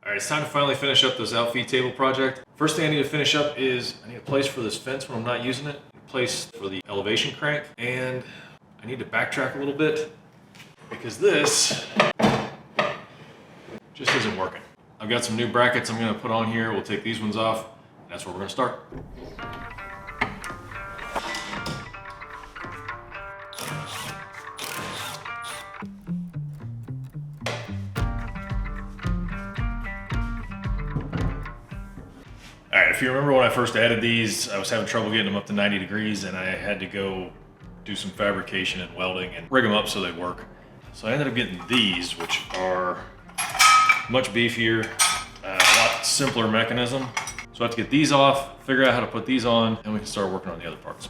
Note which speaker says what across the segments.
Speaker 1: All right, it's time to finally finish up this Outfeed table project. First thing I need to finish up is I need a place for this fence when I'm not using it, a place for the elevation crank, and I need to backtrack a little bit because this just isn't working. I've got some new brackets I'm gonna put on here. We'll take these ones off. And that's where we're gonna start. All right, if you remember when I first added these, I was having trouble getting them up to 90 degrees and I had to go do some fabrication and welding and rig them up so they work. So I ended up getting these, which are much beefier, a lot simpler mechanism. So I have to get these off, figure out how to put these on, and we can start working on the other parts.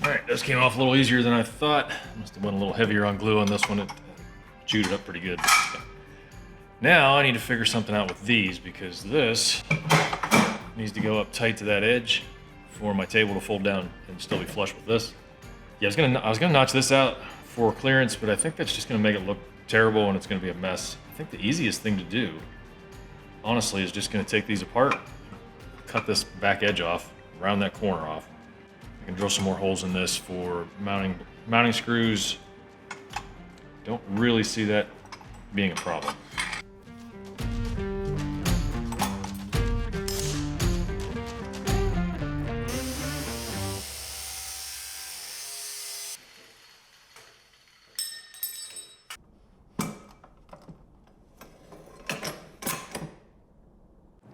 Speaker 1: All right, this came off a little easier than I thought. Must have went a little heavier on glue on this one. It chewed it up pretty good. Now I need to figure something out with these because this needs to go up tight to that edge for my table to fold down and still be flush with this. Yeah, I was gonna notch this out for clearance, but I think that's just gonna make it look terrible and it's gonna be a mess. I think the easiest thing to do, honestly, is just gonna take these apart, cut this back edge off, round that corner off. I can drill some more holes in this for mounting screws. Don't really see that being a problem.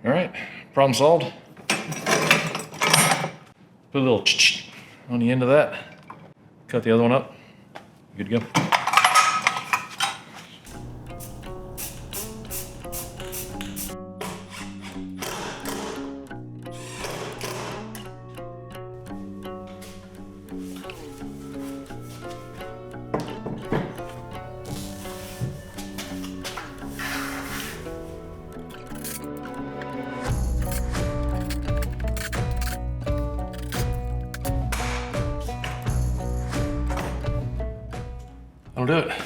Speaker 1: All right, problem solved. Put a little on the end of that. Cut the other one up. Good to go. That'll do it.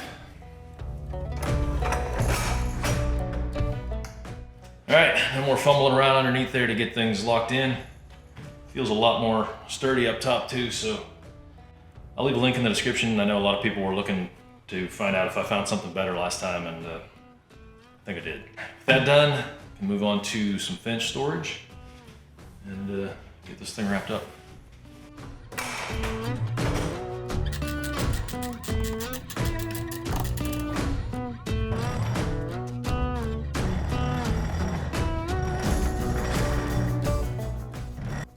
Speaker 1: All right, no more fumbling around underneath there to get things locked in. Feels a lot more sturdy up top too, so I'll leave a link in the description. I know a lot of people were looking to find out if I found something better last time, and I think I did. With that done, I can move on to some fence storage and get this thing wrapped up.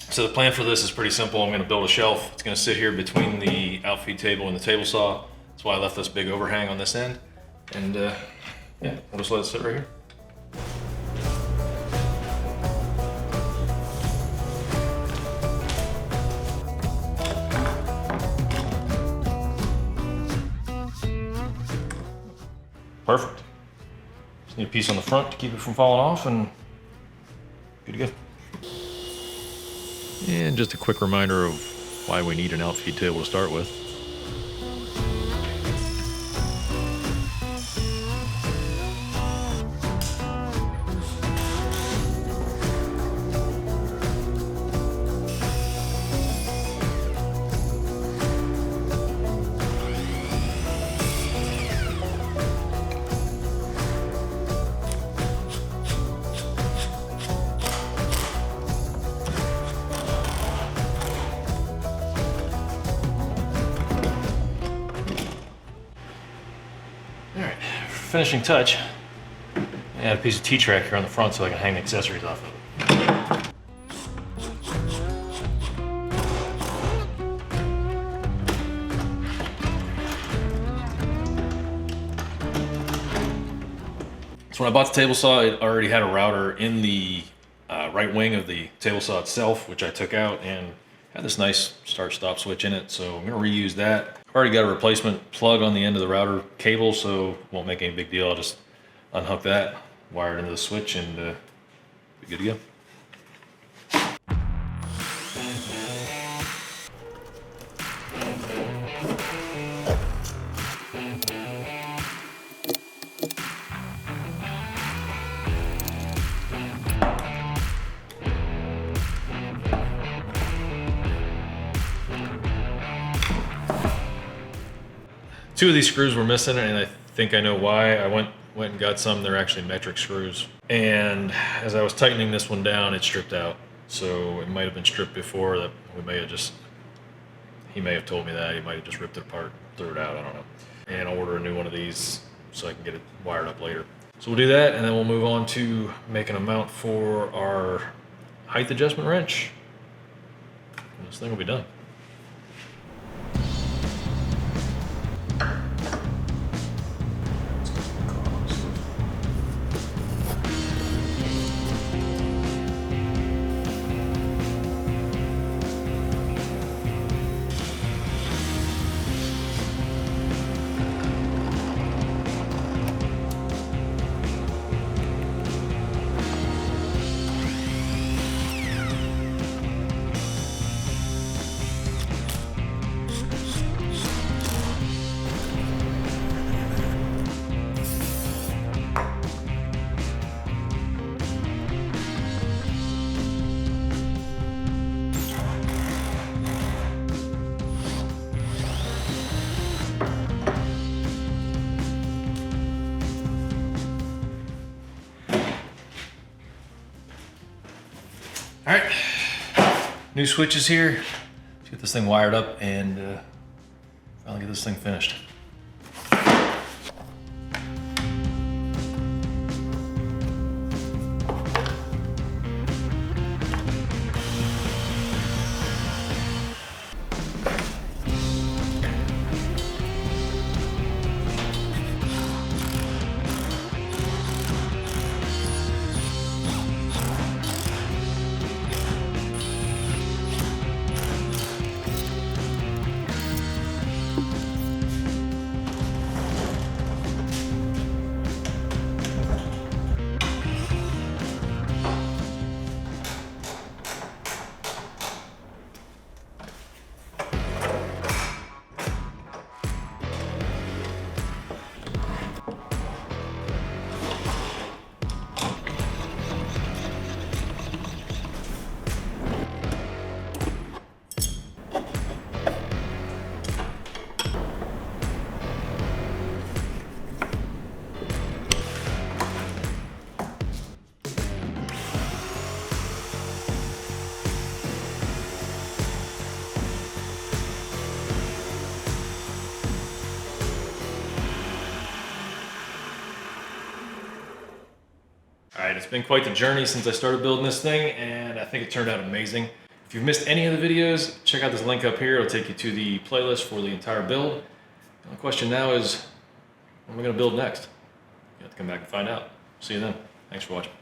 Speaker 1: So the plan for this is pretty simple. I'm gonna build a shelf. It's gonna sit here between the Outfeed table and the table saw. That's why I left this big overhang on this end. And yeah, we'll just let it sit right here. Perfect. Just need a piece on the front to keep it from falling off and good to go. And just a quick reminder of why we need an Outfeed table to start with. Finishing touch, add a piece of T-track here on the front so I can hang the accessories off of it. So when I bought the table saw, it already had a router in the right wing of the table saw itself, which I took out and had this nice start-stop switch in it. So I'm gonna reuse that. Already got a replacement plug on the end of the router cable, so won't make any big deal. I'll just unhook that, wire it into the switch, and be good to go. 2 of these screws were missing, and I think I know why. I went and got some. They're actually metric screws. And as I was tightening this one down, it stripped out. So it might have been stripped before. That we may have just, he may have told me that. He might have just ripped it apart, threw it out, I don't know. And I'll order a new one of these so I can get it wired up later. So we'll do that, and then we'll move on to making a mount for our height adjustment wrench. And this thing will be done. All right, new switches here. Let's get this thing wired up and finally get this thing finished. All right, it's been quite the journey since I started building this thing, and I think it turned out amazing. If you've missed any of the videos, check out this link up here. It'll take you to the playlist for the entire build. The only question now is, what am I gonna build next? You have to come back and find out. See you then. Thanks for watching.